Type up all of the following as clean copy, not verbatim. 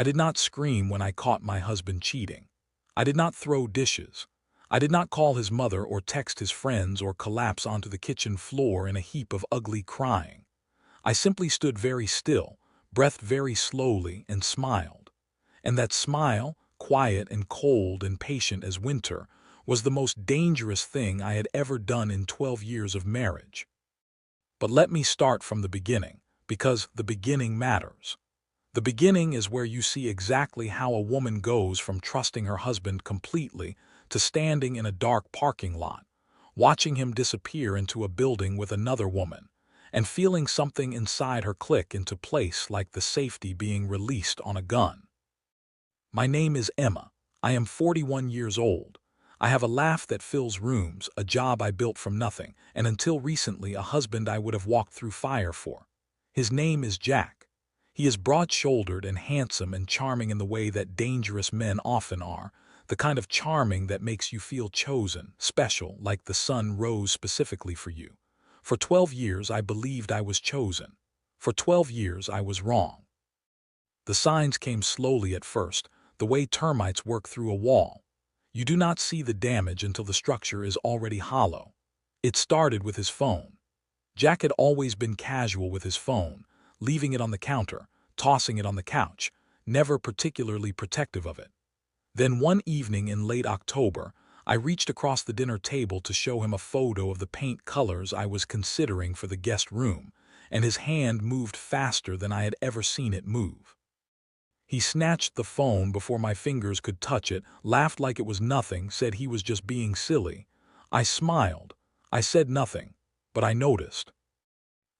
I did not scream when I caught my husband cheating. I did not throw dishes. I did not call his mother or text his friends or collapse onto the kitchen floor in a heap of ugly crying. I simply stood very still, breathed very slowly, and smiled. And that smile, quiet and cold and patient as winter, was the most dangerous thing I had ever done in 12 years of marriage. But let me start from the beginning, because the beginning matters. The beginning is where you see exactly how a woman goes from trusting her husband completely to standing in a dark parking lot, watching him disappear into a building with another woman, and feeling something inside her click into place like the safety being released on a gun. My name is Emma. I am 41 years old. I have a laugh that fills rooms, a job I built from nothing, and until recently a husband I would have walked through fire for. His name is Jack. He is broad-shouldered and handsome and charming in the way that dangerous men often are, the kind of charming that makes you feel chosen, special, like the sun rose specifically for you. For 12 years I believed I was chosen. For 12 years I was wrong. The signs came slowly at first, the way termites work through a wall. You do not see the damage until the structure is already hollow. It started with his phone. Jack had always been casual with his phone, leaving it on the counter, tossing it on the couch, never particularly protective of it. Then one evening in late October, I reached across the dinner table to show him a photo of the paint colors I was considering for the guest room, and his hand moved faster than I had ever seen it move. He snatched the phone before my fingers could touch it, laughed like it was nothing, said he was just being silly. I smiled. I said nothing, but I noticed.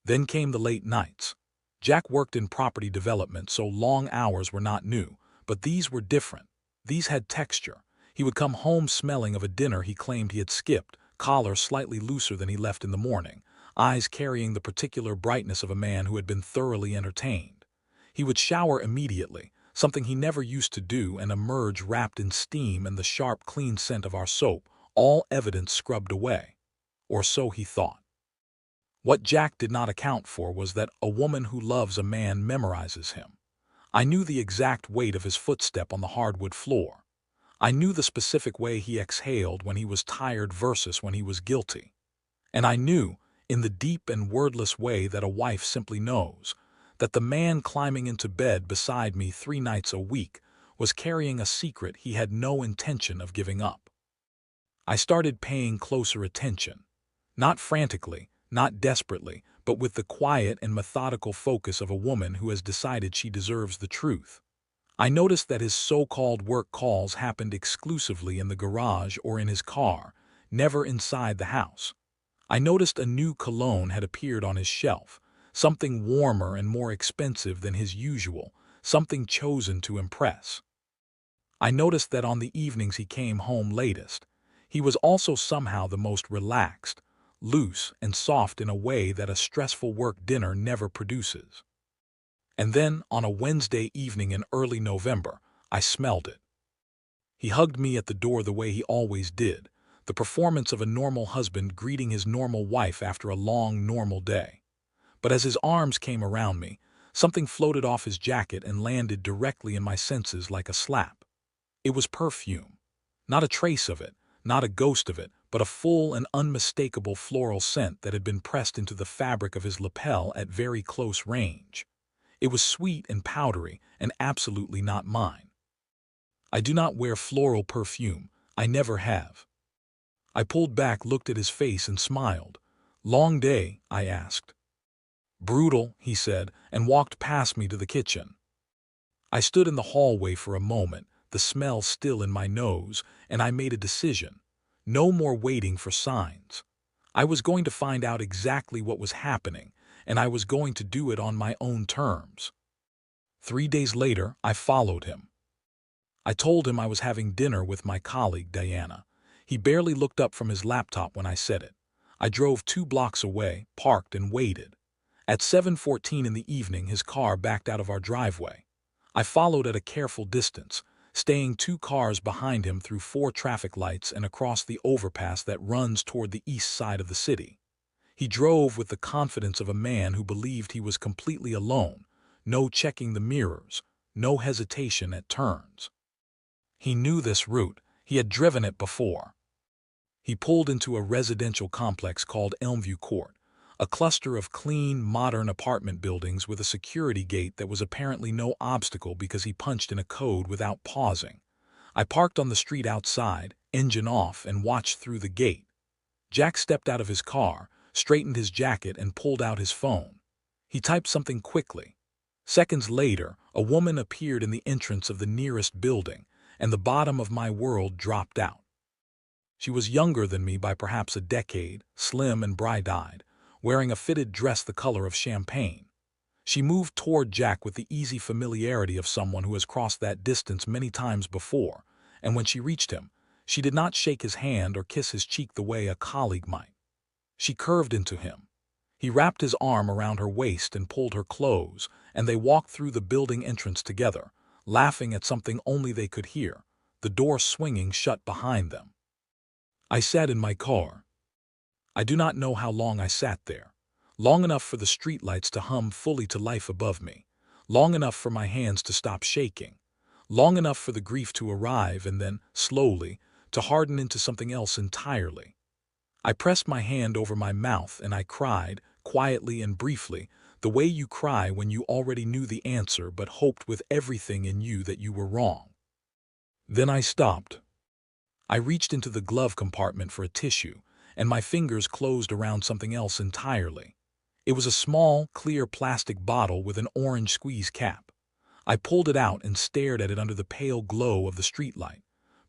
Then came the late nights. Jack worked in property development, so long hours were not new, but these were different. These had texture. He would come home smelling of a dinner he claimed he had skipped, collar slightly looser than he left in the morning, eyes carrying the particular brightness of a man who had been thoroughly entertained. He would shower immediately, something he never used to do, and emerge wrapped in steam and the sharp, clean scent of our soap, all evidence scrubbed away. Or so he thought. What Jack did not account for was that a woman who loves a man memorizes him. I knew the exact weight of his footstep on the hardwood floor. I knew the specific way he exhaled when he was tired versus when he was guilty. And I knew, in the deep and wordless way that a wife simply knows, that the man climbing into bed beside me 3 nights a week was carrying a secret he had no intention of giving up. I started paying closer attention. Not frantically, not desperately, but with the quiet and methodical focus of a woman who has decided she deserves the truth. I noticed that his so-called work calls happened exclusively in the garage or in his car, never inside the house. I noticed a new cologne had appeared on his shelf, something warmer and more expensive than his usual, something chosen to impress. I noticed that on the evenings he came home latest, he was also somehow the most relaxed, loose and soft in a way that a stressful work dinner never produces. And then, on a Wednesday evening in early November, I smelled it. He hugged me at the door the way he always did, the performance of a normal husband greeting his normal wife after a long, normal day. But as his arms came around me, something floated off his jacket and landed directly in my senses like a slap. It was perfume. Not a trace of it, not a ghost of it, but a full and unmistakable floral scent that had been pressed into the fabric of his lapel at very close range. It was sweet and powdery and absolutely not mine. I do not wear floral perfume. I never have. I pulled back, looked at his face, and smiled. "Long day?" I asked. "Brutal," he said, and walked past me to the kitchen. I stood in the hallway for a moment, the smell still in my nose, and I made a decision. No more waiting for signs. I was going to find out exactly what was happening, and I was going to do it on my own terms. 3 days later, I followed him. I told him I was having dinner with my colleague, Diana. He barely looked up from his laptop when I said it. I drove 2 blocks away, parked, and waited. At 7:14 in the evening, his car backed out of our driveway. I followed at a careful distance, staying 2 cars behind him through 4 traffic lights and across the overpass that runs toward the east side of the city. He drove with the confidence of a man who believed he was completely alone, no checking the mirrors, no hesitation at turns. He knew this route. He had driven it before. He pulled into a residential complex called Elmview Court, a cluster of clean, modern apartment buildings with a security gate that was apparently no obstacle because he punched in a code without pausing. I parked on the street outside, engine off, and watched through the gate. Jack stepped out of his car, straightened his jacket, and pulled out his phone. He typed something quickly. Seconds later, a woman appeared in the entrance of the nearest building, and the bottom of my world dropped out. She was younger than me by perhaps a decade, slim and bright-eyed, wearing a fitted dress the color of champagne. She moved toward Jack with the easy familiarity of someone who has crossed that distance many times before, and when she reached him, she did not shake his hand or kiss his cheek the way a colleague might. She curved into him. He wrapped his arm around her waist and pulled her close, and they walked through the building entrance together, laughing at something only they could hear, the door swinging shut behind them. I sat in my car. I do not know how long I sat there. Long enough for the streetlights to hum fully to life above me. Long enough for my hands to stop shaking. Long enough for the grief to arrive and then, slowly, to harden into something else entirely. I pressed my hand over my mouth and I cried, quietly and briefly, the way you cry when you already knew the answer but hoped with everything in you that you were wrong. Then I stopped. I reached into the glove compartment for a tissue, and my fingers closed around something else entirely. It was a small, clear plastic bottle with an orange squeeze cap. I pulled it out and stared at it under the pale glow of the streetlight.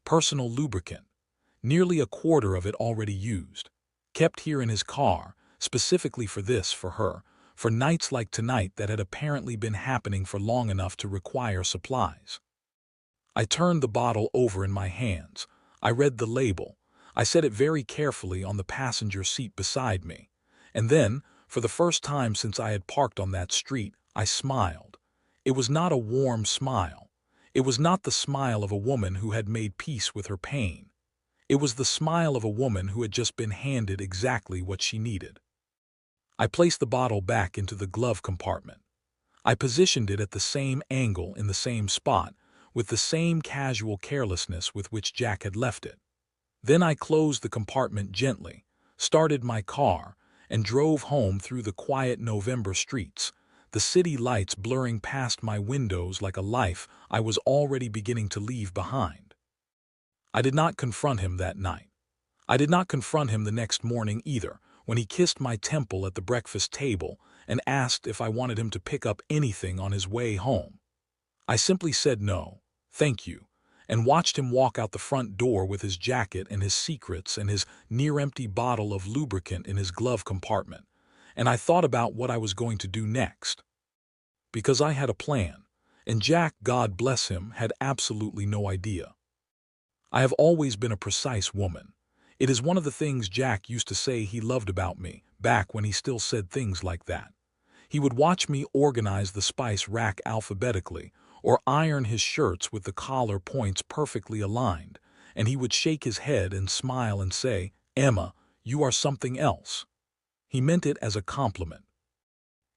Personal lubricant. Nearly a quarter of it already used. Kept here in his car, specifically for her, for nights like tonight that had apparently been happening for long enough to require supplies. I turned the bottle over in my hands. I read the label. I set it very carefully on the passenger seat beside me. And then, for the first time since I had parked on that street, I smiled. It was not a warm smile. It was not the smile of a woman who had made peace with her pain. It was the smile of a woman who had just been handed exactly what she needed. I placed the bottle back into the glove compartment. I positioned it at the same angle in the same spot, with the same casual carelessness with which Jack had left it. Then I closed the compartment gently, started my car, and drove home through the quiet November streets, the city lights blurring past my windows like a life I was already beginning to leave behind. I did not confront him that night. I did not confront him the next morning either, when he kissed my temple at the breakfast table and asked if I wanted him to pick up anything on his way home. I simply said no, thank you, and watched him walk out the front door with his jacket and his secrets and his near-empty bottle of lubricant in his glove compartment, and I thought about what I was going to do next. Because I had a plan, and Jack, God bless him, had absolutely no idea. I have always been a precise woman. It is one of the things Jack used to say he loved about me, back when he still said things like that. He would watch me organize the spice rack alphabetically, or iron his shirts with the collar points perfectly aligned, and he would shake his head and smile and say, "Emma, you are something else." He meant it as a compliment.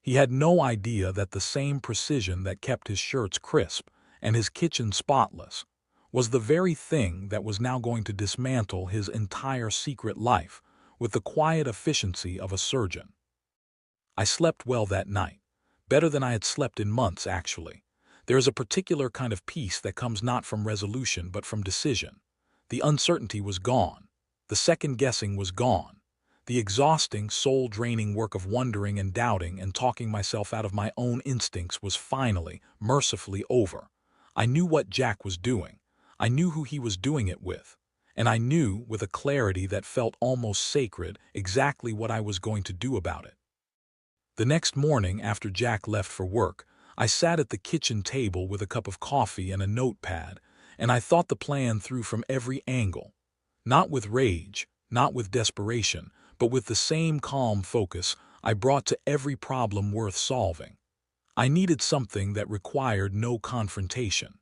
He had no idea that the same precision that kept his shirts crisp and his kitchen spotless was the very thing that was now going to dismantle his entire secret life with the quiet efficiency of a surgeon. I slept well that night, better than I had slept in months, actually. There is a particular kind of peace that comes not from resolution but from decision. The uncertainty was gone. The second-guessing was gone. The exhausting, soul-draining work of wondering and doubting and talking myself out of my own instincts was finally, mercifully over. I knew what Jack was doing. I knew who he was doing it with. And I knew, with a clarity that felt almost sacred, exactly what I was going to do about it. The next morning, after Jack left for work, I sat at the kitchen table with a cup of coffee and a notepad, and I thought the plan through from every angle. Not with rage, not with desperation, but with the same calm focus I brought to every problem worth solving. I needed something that required no confrontation.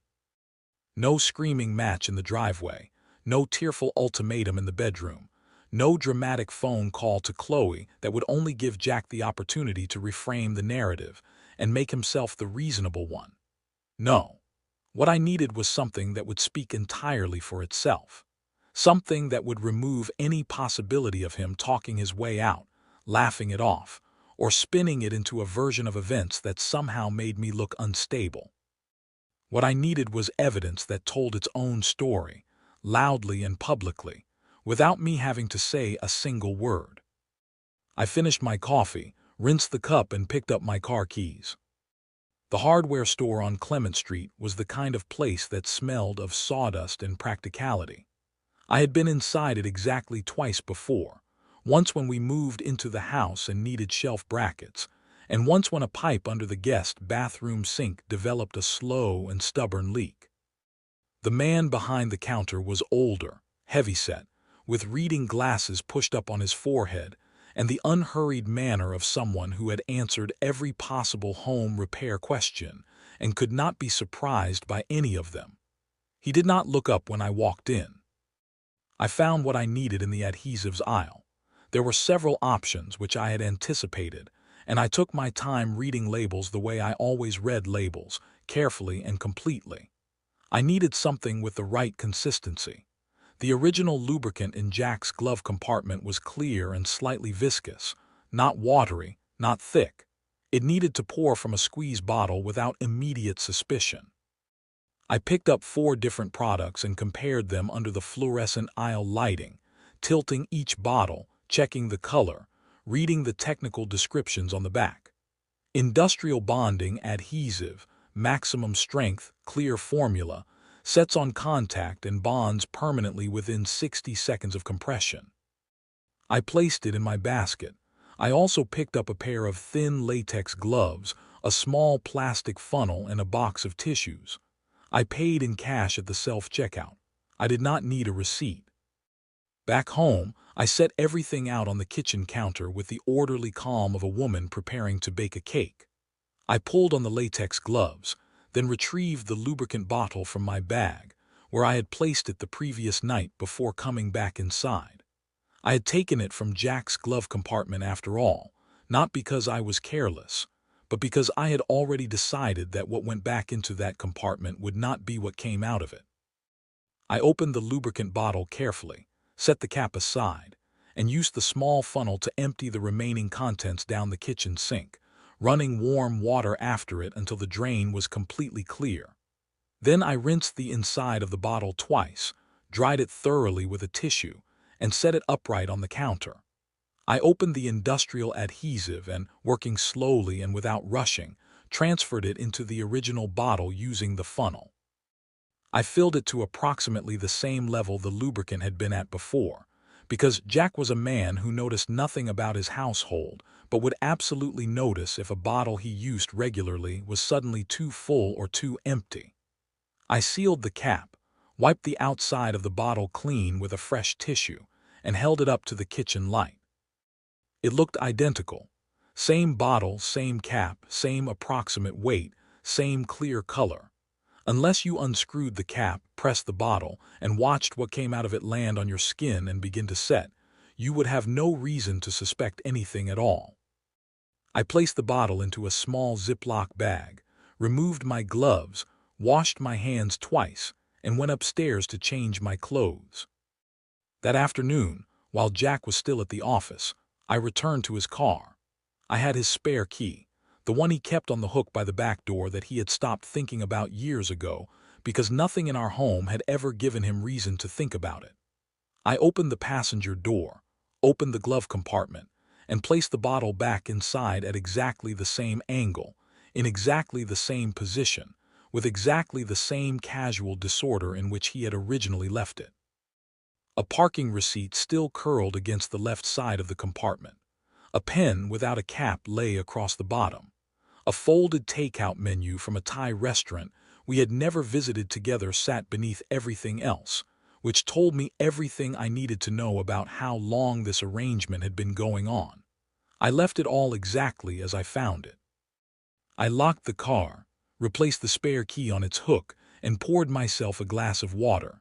No screaming match in the driveway, no tearful ultimatum in the bedroom, no dramatic phone call to Chloe that would only give Jack the opportunity to reframe the narrative and make himself the reasonable one. No. What I needed was something that would speak entirely for itself. Something that would remove any possibility of him talking his way out, laughing it off, or spinning it into a version of events that somehow made me look unstable. What I needed was evidence that told its own story, loudly and publicly, without me having to say a single word. I finished my coffee, rinsed the cup, and picked up my car keys. The hardware store on Clement Street was the kind of place that smelled of sawdust and practicality. I had been inside it exactly twice before, once when we moved into the house and needed shelf brackets, and once when a pipe under the guest bathroom sink developed a slow and stubborn leak. The man behind the counter was older, heavyset, with reading glasses pushed up on his forehead, and the unhurried manner of someone who had answered every possible home repair question and could not be surprised by any of them. He did not look up when I walked in. I found what I needed in the adhesives aisle. There were several options which I had anticipated, and I took my time reading labels the way I always read labels, carefully and completely. I needed something with the right consistency. The original lubricant in Jack's glove compartment was clear and slightly viscous, not watery, not thick. It needed to pour from a squeeze bottle without immediate suspicion. I picked up 4 different products and compared them under the fluorescent aisle lighting, tilting each bottle, checking the color, reading the technical descriptions on the back. Industrial bonding adhesive, maximum strength, clear formula, sets on contact and bonds permanently within 60 seconds of compression. I placed it in my basket. I also picked up a pair of thin latex gloves, a small plastic funnel, and a box of tissues. I paid in cash at the self-checkout. I did not need a receipt. Back home, I set everything out on the kitchen counter with the orderly calm of a woman preparing to bake a cake. I pulled on the latex gloves, then retrieved the lubricant bottle from my bag, where I had placed it the previous night before coming back inside. I had taken it from Jack's glove compartment after all, not because I was careless, but because I had already decided that what went back into that compartment would not be what came out of it. I opened the lubricant bottle carefully, set the cap aside, and used the small funnel to empty the remaining contents down the kitchen sink, running warm water after it until the drain was completely clear. Then I rinsed the inside of the bottle twice, dried it thoroughly with a tissue, and set it upright on the counter. I opened the industrial adhesive and, working slowly and without rushing, transferred it into the original bottle using the funnel. I filled it to approximately the same level the lubricant had been at before, because Jack was a man who noticed nothing about his household, but would absolutely notice if a bottle he used regularly was suddenly too full or too empty. I sealed the cap, wiped the outside of the bottle clean with a fresh tissue, and held it up to the kitchen light. It looked identical. Same bottle, same cap, same approximate weight, same clear color. Unless you unscrewed the cap, pressed the bottle, and watched what came out of it land on your skin and begin to set, you would have no reason to suspect anything at all. I placed the bottle into a small Ziploc bag, removed my gloves, washed my hands twice, and went upstairs to change my clothes. That afternoon, while Jack was still at the office, I returned to his car. I had his spare key, the one he kept on the hook by the back door that he had stopped thinking about years ago because nothing in our home had ever given him reason to think about it. I opened the passenger door, opened the glove compartment, and placed the bottle back inside at exactly the same angle, in exactly the same position, with exactly the same casual disorder in which he had originally left it. A parking receipt still curled against the left side of the compartment. A pen without a cap lay across the bottom. A folded takeout menu from a Thai restaurant we had never visited together sat beneath everything else, which told me everything I needed to know about how long this arrangement had been going on. I left it all exactly as I found it. I locked the car, replaced the spare key on its hook, and poured myself a glass of water.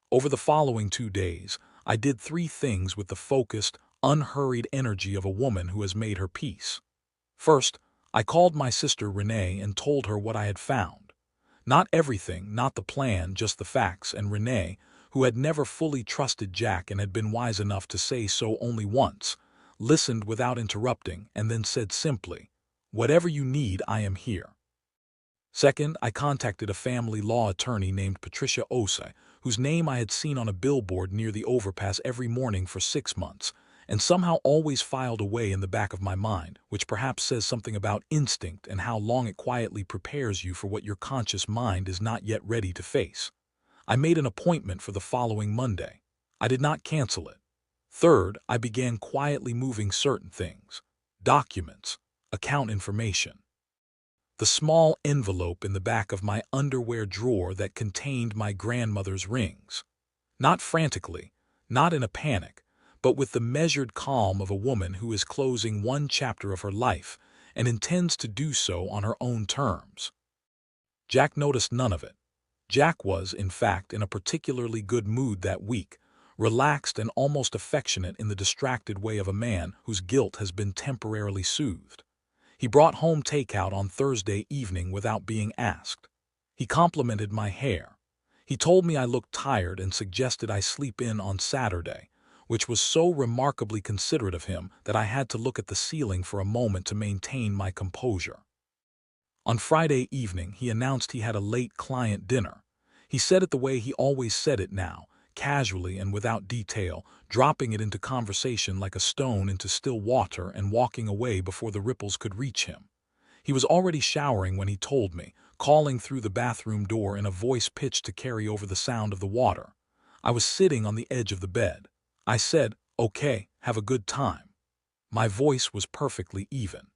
Over the following 2 days, I did 3 things with the focused, unhurried energy of a woman who has made her peace. First, I called my sister Renee and told her what I had found. Not everything, not the plan, just the facts, and Renee, who had never fully trusted Jack and had been wise enough to say so only once, listened without interrupting and then said simply, "Whatever you need, I am here." Second, I contacted a family law attorney named Patricia Osei, whose name I had seen on a billboard near the overpass every morning for 6 months, and somehow always filed away in the back of my mind, which perhaps says something about instinct and how long it quietly prepares you for what your conscious mind is not yet ready to face. I made an appointment for the following Monday. I did not cancel it. Third, I began quietly moving certain things: documents, account information. The small envelope in the back of my underwear drawer that contained my grandmother's rings. Not frantically, not in a panic, but with the measured calm of a woman who is closing one chapter of her life and intends to do so on her own terms. Jack noticed none of it. Jack was, in fact, in a particularly good mood that week, relaxed and almost affectionate in the distracted way of a man whose guilt has been temporarily soothed. He brought home takeout on Thursday evening without being asked. He complimented my hair. He told me I looked tired and suggested I sleep in on Saturday, which was so remarkably considerate of him that I had to look at the ceiling for a moment to maintain my composure. On Friday evening, he announced he had a late client dinner. He said it the way he always said it now, casually and without detail, dropping it into conversation like a stone into still water and walking away before the ripples could reach him. He was already showering when he told me, calling through the bathroom door in a voice pitched to carry over the sound of the water. I was sitting on the edge of the bed. I said, "Okay, have a good time." My voice was perfectly even.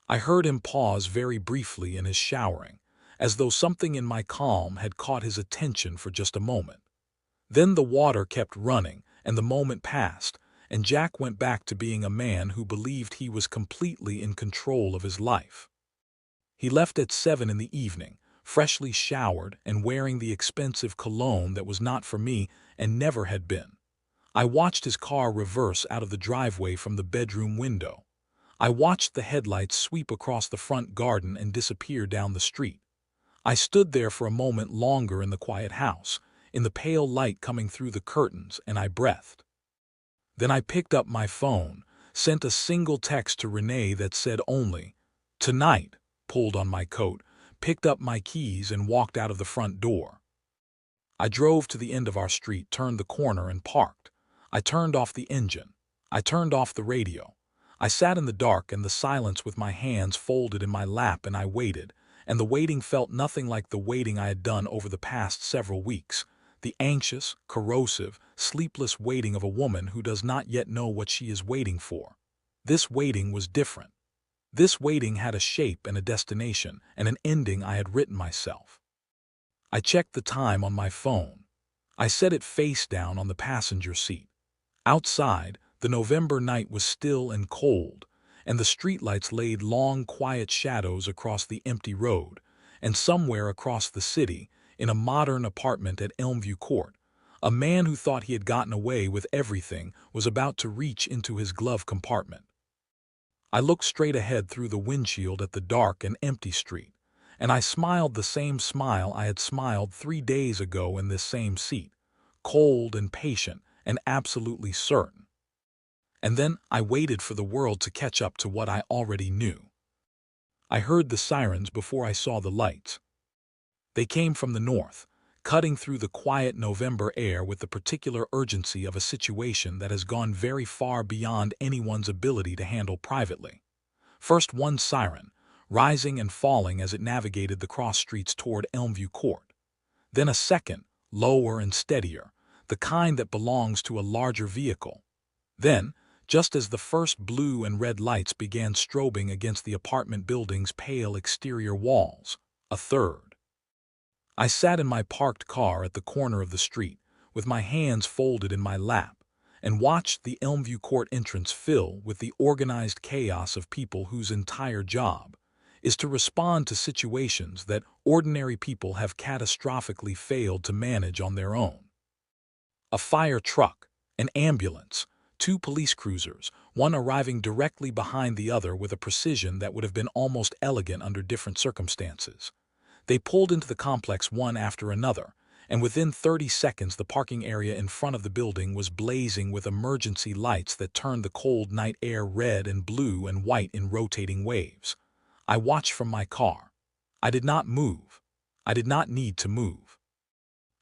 I heard him pause very briefly in his showering, as though something in my calm had caught his attention for just a moment. Then the water kept running, and the moment passed, and Jack went back to being a man who believed he was completely in control of his life. He left at 7 in the evening, freshly showered and wearing the expensive cologne that was not for me and never had been. I watched his car reverse out of the driveway from the bedroom window. I watched the headlights sweep across the front garden and disappear down the street. I stood there for a moment longer in the quiet house, in the pale light coming through the curtains, and I breathed. Then I picked up my phone, sent a single text to Renee that said only, "Tonight," pulled on my coat, picked up my keys and walked out of the front door. I drove to the end of our street, turned the corner and parked. I turned off the engine. I turned off the radio. I sat in the dark and the silence with my hands folded in my lap, and I waited, and the waiting felt nothing like the waiting I had done over the past several weeks, the anxious, corrosive, sleepless waiting of a woman who does not yet know what she is waiting for. This waiting was different. This waiting had a shape and a destination and an ending I had written myself. I checked the time on my phone. I set it face down on the passenger seat. Outside, the November night was still and cold, and the streetlights laid long, quiet shadows across the empty road, and somewhere across the city, in a modern apartment at Elmview Court, a man who thought he had gotten away with everything was about to reach into his glove compartment. I looked straight ahead through the windshield at the dark and empty street, and I smiled the same smile I had smiled 3 days ago in this same seat, cold and patient and absolutely certain. And then I waited for the world to catch up to what I already knew. I heard the sirens before I saw the lights. They came from the north, cutting through the quiet November air with the particular urgency of a situation that has gone very far beyond anyone's ability to handle privately. First one siren, rising and falling as it navigated the cross streets toward Elmview Court. Then a second, lower and steadier, the kind that belongs to a larger vehicle. Then, just as the first blue and red lights began strobing against the apartment building's pale exterior walls, a third. I sat in my parked car at the corner of the street, with my hands folded in my lap, and watched the Elmview Court entrance fill with the organized chaos of people whose entire job is to respond to situations that ordinary people have catastrophically failed to manage on their own. A fire truck, an ambulance, 2 police cruisers, one arriving directly behind the other with a precision that would have been almost elegant under different circumstances. They pulled into the complex one after another, and within 30 seconds the parking area in front of the building was blazing with emergency lights that turned the cold night air red and blue and white in rotating waves. I watched from my car. I did not move. I did not need to move.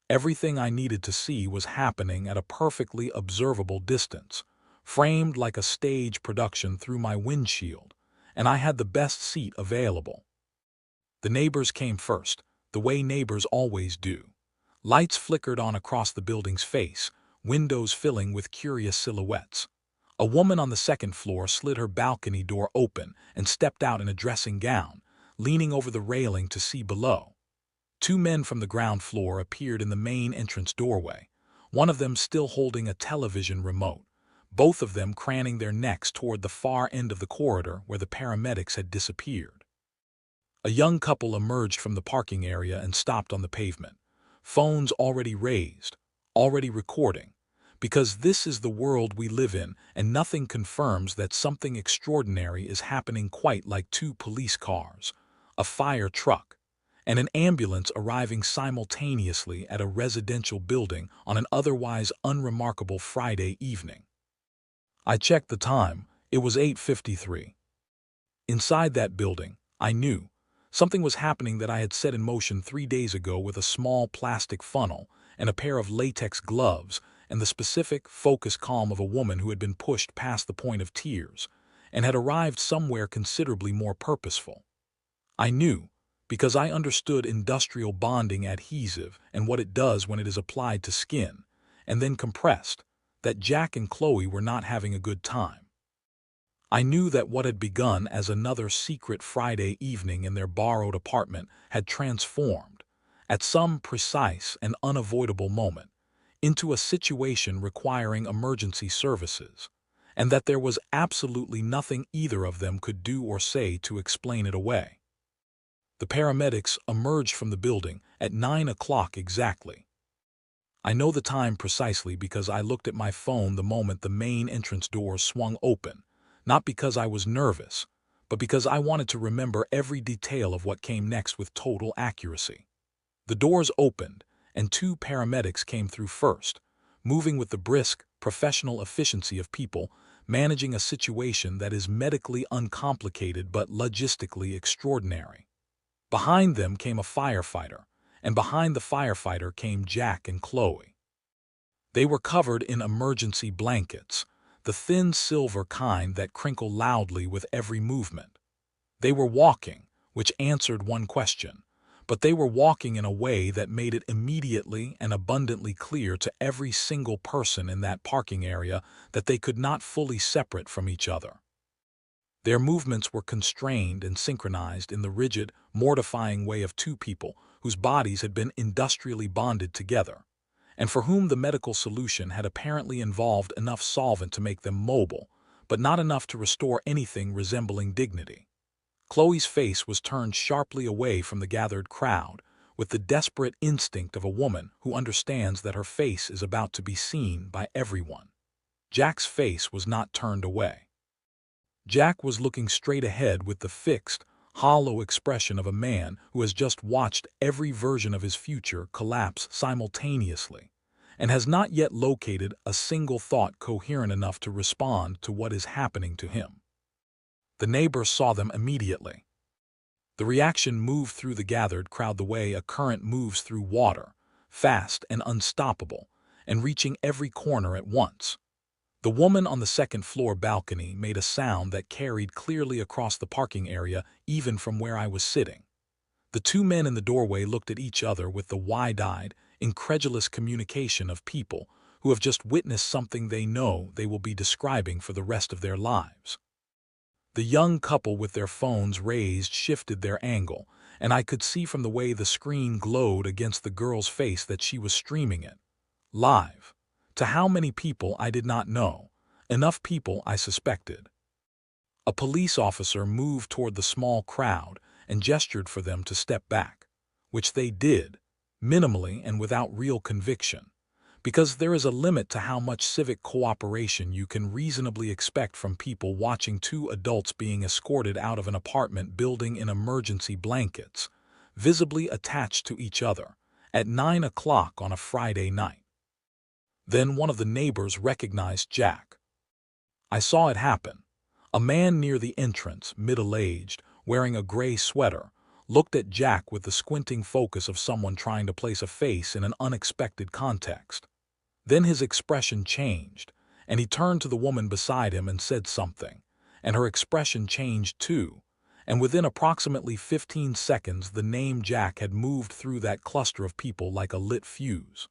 Everything I needed to see was happening at a perfectly observable distance, framed like a stage production through my windshield, and I had the best seat available. The neighbors came first, the way neighbors always do. Lights flickered on across the building's face, windows filling with curious silhouettes. A woman on the second floor slid her balcony door open and stepped out in a dressing gown, leaning over the railing to see below. Two men from the ground floor appeared in the main entrance doorway, one of them still holding a television remote, both of them craning their necks toward the far end of the corridor where the paramedics had disappeared. A young couple emerged from the parking area and stopped on the pavement, phones already raised, already recording, because this is the world we live in and nothing confirms that something extraordinary is happening quite like two police cars, a fire truck, and an ambulance arriving simultaneously at a residential building on an otherwise unremarkable Friday evening. I checked the time. It was 8:53. Inside that building, I knew something was happening that I had set in motion 3 days ago with a small plastic funnel and a pair of latex gloves and the specific, focused calm of a woman who had been pushed past the point of tears and had arrived somewhere considerably more purposeful. I knew, because I understood industrial bonding adhesive and what it does when it is applied to skin and then compressed, that Jack and Chloe were not having a good time. I knew that what had begun as another secret Friday evening in their borrowed apartment had transformed, at some precise and unavoidable moment, into a situation requiring emergency services, and that there was absolutely nothing either of them could do or say to explain it away. The paramedics emerged from the building at 9 o'clock exactly. I know the time precisely because I looked at my phone the moment the main entrance doors swung open, not because I was nervous, but because I wanted to remember every detail of what came next with total accuracy. The doors opened, and two paramedics came through first, moving with the brisk, professional efficiency of people managing a situation that is medically uncomplicated but logistically extraordinary. Behind them came a firefighter, and behind the firefighter came Jack and Chloe. They were covered in emergency blankets, the thin silver kind that crinkle loudly with every movement. They were walking, which answered one question, but they were walking in a way that made it immediately and abundantly clear to every single person in that parking area that they could not fully separate from each other. Their movements were constrained and synchronized in the rigid, mortifying way of two people whose bodies had been industrially bonded together, and for whom the medical solution had apparently involved enough solvent to make them mobile, but not enough to restore anything resembling dignity. Chloe's face was turned sharply away from the gathered crowd, with the desperate instinct of a woman who understands that her face is about to be seen by everyone. Jack's face was not turned away. Jack was looking straight ahead with the fixed, hollow expression of a man who has just watched every version of his future collapse simultaneously, and has not yet located a single thought coherent enough to respond to what is happening to him. The neighbor saw them immediately. The reaction moved through the gathered crowd the way a current moves through water, fast and unstoppable, and reaching every corner at once. The woman on the second-floor balcony made a sound that carried clearly across the parking area even from where I was sitting. The two men in the doorway looked at each other with the wide-eyed, incredulous communication of people who have just witnessed something they know they will be describing for the rest of their lives. The young couple with their phones raised shifted their angle, and I could see from the way the screen glowed against the girl's face that she was streaming it live. To how many people I did not know, enough people I suspected. A police officer moved toward the small crowd and gestured for them to step back, which they did, minimally and without real conviction, because there is a limit to how much civic cooperation you can reasonably expect from people watching two adults being escorted out of an apartment building in emergency blankets, visibly attached to each other, at 9 o'clock on a Friday night. Then one of the neighbors recognized Jack. I saw it happen. A man near the entrance, middle-aged, wearing a gray sweater, looked at Jack with the squinting focus of someone trying to place a face in an unexpected context. Then his expression changed, and he turned to the woman beside him and said something, and her expression changed too, and within approximately 15 seconds the name Jack had moved through that cluster of people like a lit fuse.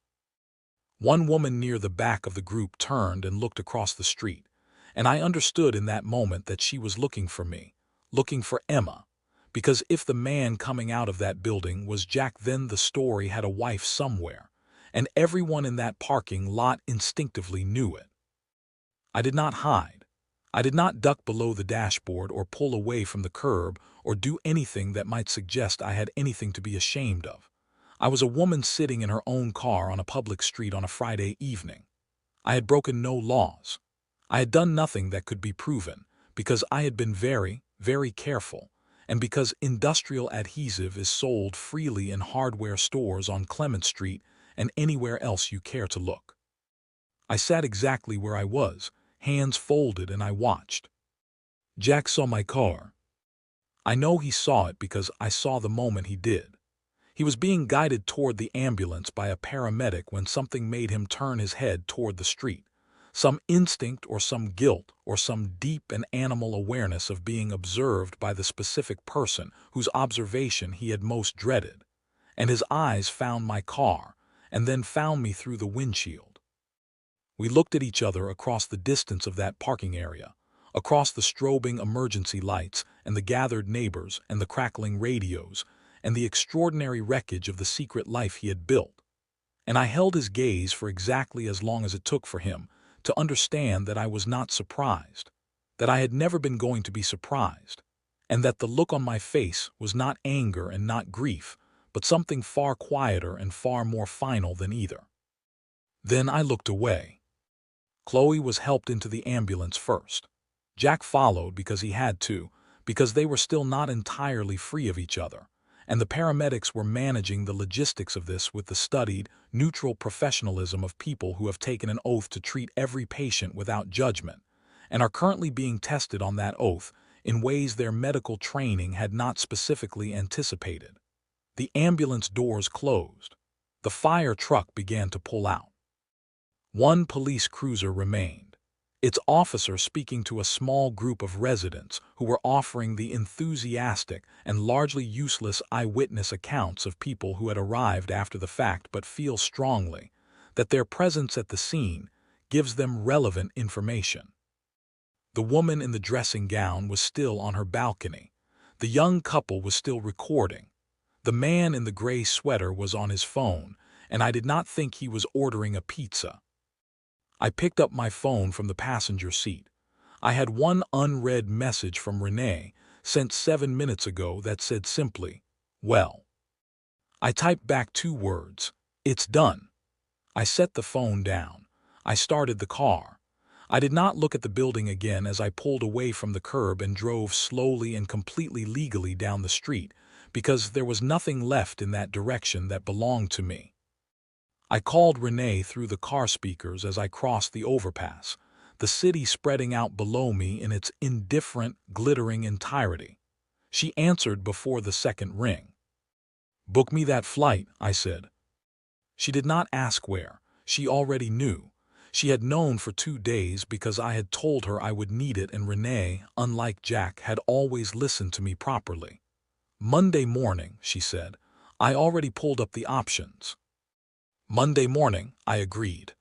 One woman near the back of the group turned and looked across the street, and I understood in that moment that she was looking for me, looking for Emma, because if the man coming out of that building was Jack, then the story had a wife somewhere, and everyone in that parking lot instinctively knew it. I did not hide. I did not duck below the dashboard or pull away from the curb or do anything that might suggest I had anything to be ashamed of. I was a woman sitting in her own car on a public street on a Friday evening. I had broken no laws. I had done nothing that could be proven, because I had been very, very careful, and because industrial adhesive is sold freely in hardware stores on Clement Street and anywhere else you care to look. I sat exactly where I was, hands folded, and I watched. Jack saw my car. I know he saw it because I saw the moment he did. He was being guided toward the ambulance by a paramedic when something made him turn his head toward the street. Some instinct or some guilt or some deep and animal awareness of being observed by the specific person whose observation he had most dreaded. And his eyes found my car, and then found me through the windshield. We looked at each other across the distance of that parking area, across the strobing emergency lights and the gathered neighbors and the crackling radios and the extraordinary wreckage of the secret life he had built. And I held his gaze for exactly as long as it took for him to understand that I was not surprised, that I had never been going to be surprised, and that the look on my face was not anger and not grief, but something far quieter and far more final than either. Then I looked away. Chloe was helped into the ambulance first. Jack followed because he had to, because they were still not entirely free of each other, and the paramedics were managing the logistics of this with the studied, neutral professionalism of people who have taken an oath to treat every patient without judgment, and are currently being tested on that oath in ways their medical training had not specifically anticipated. The ambulance doors closed. The fire truck began to pull out. One police cruiser remained, its officer speaking to a small group of residents who were offering the enthusiastic and largely useless eyewitness accounts of people who had arrived after the fact but feel strongly that their presence at the scene gives them relevant information. The woman in the dressing gown was still on her balcony. The young couple was still recording. The man in the gray sweater was on his phone, and I did not think he was ordering a pizza. I picked up my phone from the passenger seat. I had one unread message from Renee, sent 7 minutes ago, that said simply, "Well." I typed back 2 words, "It's done." I set the phone down. I started the car. I did not look at the building again as I pulled away from the curb and drove slowly and completely legally down the street, because there was nothing left in that direction that belonged to me. I called Renee through the car speakers as I crossed the overpass, the city spreading out below me in its indifferent, glittering entirety. She answered before the second ring. "Book me that flight," I said. She did not ask where. She already knew. She had known for 2 days because I had told her I would need it, and Renee, unlike Jack, had always listened to me properly. "Monday morning," she said. "I already pulled up the options." "Monday morning," I agreed.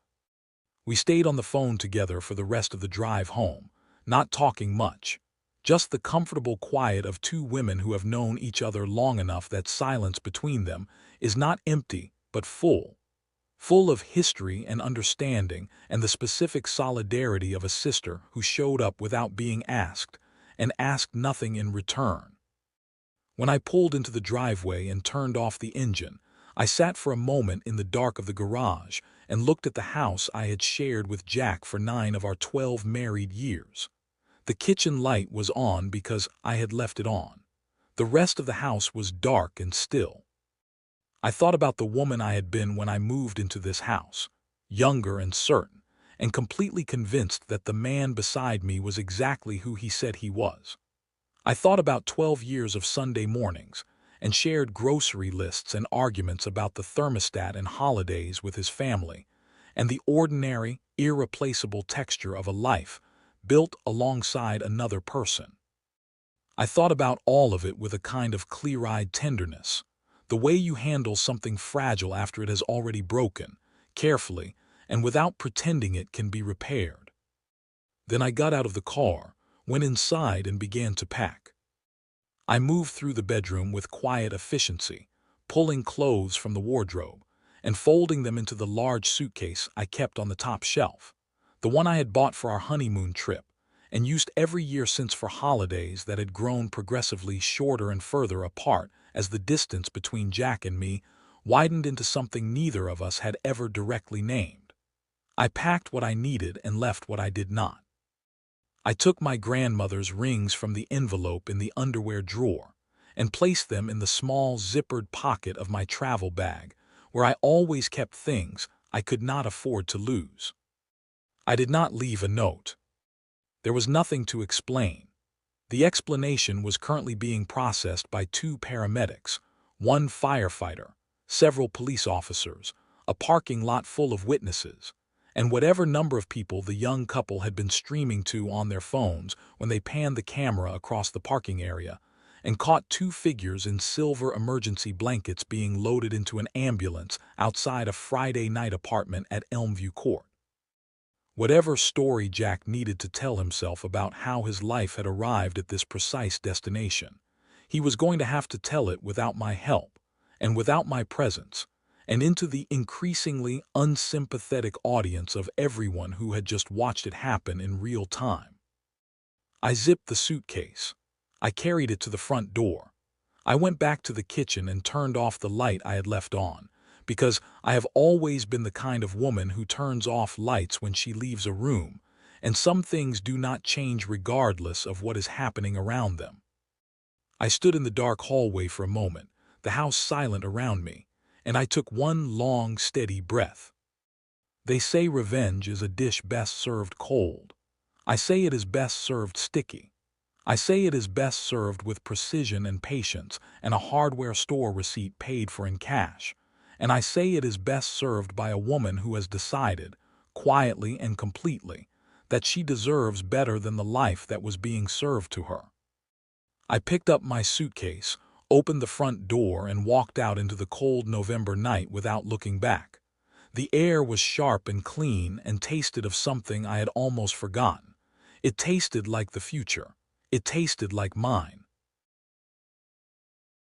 We stayed on the phone together for the rest of the drive home, not talking much. Just the comfortable quiet of 2 women who have known each other long enough that silence between them is not empty but full. Full of history and understanding and the specific solidarity of a sister who showed up without being asked and asked nothing in return. When I pulled into the driveway and turned off the engine, I sat for a moment in the dark of the garage and looked at the house I had shared with Jack for 9 of our 12 married years. The kitchen light was on because I had left it on. The rest of the house was dark and still. I thought about the woman I had been when I moved into this house, younger and certain, and completely convinced that the man beside me was exactly who he said he was. I thought about 12 years of Sunday mornings and shared grocery lists and arguments about the thermostat and holidays with his family, and the ordinary, irreplaceable texture of a life built alongside another person. I thought about all of it with a kind of clear-eyed tenderness, the way you handle something fragile after it has already broken, carefully, and without pretending it can be repaired. Then I got out of the car, went inside and began to pack. I moved through the bedroom with quiet efficiency, pulling clothes from the wardrobe and folding them into the large suitcase I kept on the top shelf, the one I had bought for our honeymoon trip and used every year since for holidays that had grown progressively shorter and further apart as the distance between Jack and me widened into something neither of us had ever directly named. I packed what I needed and left what I did not. I took my grandmother's rings from the envelope in the underwear drawer and placed them in the small zippered pocket of my travel bag, where I always kept things I could not afford to lose. I did not leave a note. There was nothing to explain. The explanation was currently being processed by 2 paramedics, 1 firefighter, several police officers, a parking lot full of witnesses, and whatever number of people the young couple had been streaming to on their phones when they panned the camera across the parking area and caught 2 figures in silver emergency blankets being loaded into an ambulance outside a Friday night apartment at Elmview Court. Whatever story Jack needed to tell himself about how his life had arrived at this precise destination, he was going to have to tell it without my help and without my presence, and into the increasingly unsympathetic audience of everyone who had just watched it happen in real time. I zipped the suitcase. I carried it to the front door. I went back to the kitchen and turned off the light I had left on, because I have always been the kind of woman who turns off lights when she leaves a room, and some things do not change regardless of what is happening around them. I stood in the dark hallway for a moment, the house silent around me, and I took one long, steady breath. They say revenge is a dish best served cold. I say it is best served sticky. I say it is best served with precision and patience and a hardware store receipt paid for in cash. And I say it is best served by a woman who has decided, quietly and completely, that she deserves better than the life that was being served to her. I picked up my suitcase, opened the front door, and walked out into the cold November night without looking back. The air was sharp and clean and tasted of something I had almost forgotten. It tasted like the future. It tasted like mine.